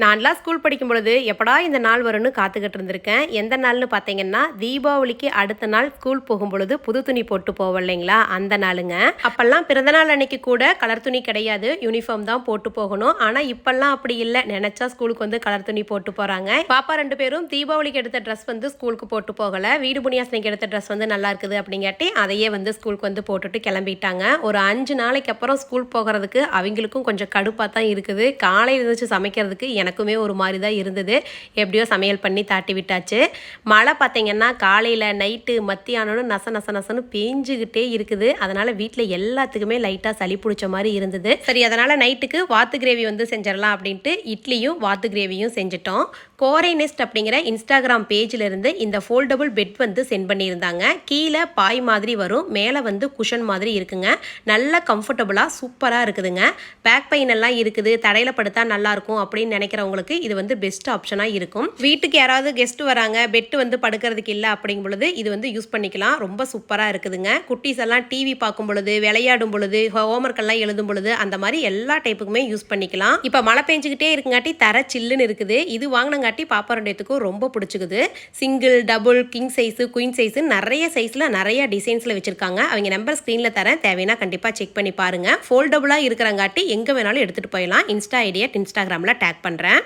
நான்லாம் ஸ்கூல் படிக்கும் பொழுது எப்படா இந்த நாள் வரும்னு காத்துக்கிட்டு இருந்திருக்கேன். எந்த நாள்னு பார்த்தீங்கன்னா, தீபாவளிக்கு அடுத்த நாள் ஸ்கூல் போகும்பொழுது புது துணி போட்டு போவோம் இல்லைங்களா? அந்த நாளுங்க. அப்பல்லாம் பிறந்தநாள் அன்னைக்கு கூட கலர் துணி கிடையாது. யூனிஃபார்ம் தான் போட்டு போகணும். ஆனா இப்பல்லாம் அப்படி இல்ல. நெனச்சா ஸ்கூலுக்கு வந்து கலர் துணி போட்டு போறாங்க. பாப்பா 2 பேரும் தீபாவளிக்கு எடுத்த ட்ரெஸ் வந்து ஸ்கூலுக்கு போட்டு போகல. வீடு புனியாசனைக்கு எடுத்த ட்ரெஸ் வந்து நல்லா இருக்குது அப்படிங்காட்டி அதையே வந்து ஸ்கூலுக்கு வந்து போட்டுட்டு கிளம்பிட்டாங்க. ஒரு 5 நாளைக்கு அப்புறம் ஸ்கூல் போகிறதுக்கு அவங்களுக்கும் கொஞ்சம் கடுப்பா தான் இருக்குது. காலையில எழுந்திரிச்சு சமைக்கிறதுக்கு எனக்குமே ஒரு மாதிரி தான் இருந்தது. எப்படியோ சமையல் பண்ணி தாட்டி விட்டாச்சு. மழை பார்த்தீங்கன்னா காலையில் நைட்டு மத்தியானம்னு நசன்னு பேஞ்சுக்கிட்டே இருக்குது. அதனால் வீட்டில் எல்லாத்துக்குமே லைட்டாக சளி பிடிச்ச மாதிரி இருந்தது. சரி, அதனால் நைட்டுக்கு வாத்து கிரேவி வந்து செஞ்சிடலாம் அப்படின்ட்டு இட்லியும் வாத்து கிரேவியும் செஞ்சுட்டோம். கோரை நெஸ்ட் அப்படிங்கிற இன்ஸ்டாகிராம் பேஜில் இருந்து இந்த ஃபோல்டபுள் பெட் வந்து சென்ட் பண்ணியிருந்தாங்க. கீழே பாய் மாதிரி வரும், மேலே வந்து குஷன் மாதிரி இருக்குங்க. நல்ல கம்ஃபர்டபுளாக சூப்பராக இருக்குதுங்க. பேக் பெயின் எல்லாம் இருக்குது, தடையில் படுத்தா நல்லாயிருக்கும் அப்படின்னு நினைக்கிறவங்களுக்கு இது வந்து பெஸ்ட் ஆப்ஷனாக இருக்கும். வீட்டுக்கு யாராவது கெஸ்ட் வராங்க, பெட்டு வந்து படுக்கிறதுக்கு இல்லை அப்படிங்கும் பொழுது இது வந்து யூஸ் பண்ணிக்கலாம். ரொம்ப சூப்பராக இருக்குதுங்க. குட்டீஸ் எல்லாம் டிவி பார்க்கும் பொழுது, விளையாடும் பொழுது, ஹோம்ஒர்க் எல்லாம் எழுதும் பொழுது அந்த மாதிரி எல்லா டைப்புக்குமே யூஸ் பண்ணிக்கலாம். இப்போ மழை பெஞ்சுக்கிட்டே இருக்குங்காட்டி தர சில்லுன்னு இருக்குது. இது வாங்கினங்காட்டி பாப்பா 2 ரொம்ப பிடிச்சிக்குது. Single, double, king size, queen size நிறைய சைஸில் நிறைய டிசைன்ஸில் வச்சுருக்காங்க. அவங்க நம்பர் ஸ்க்ரீனில் தரேன், தேவைன்னா கண்டிப்பாக செக் பண்ணி பாருங்கள். ஃபோல்டபுளாக இருக்கிறங்காட்டி எங்கே வேணாலும் எடுத்துகிட்டு போயிடலாம். இன்ஸ்டா ஐடியா இன்ஸ்டாகிராமில் டேக் பண்ணுறேன்.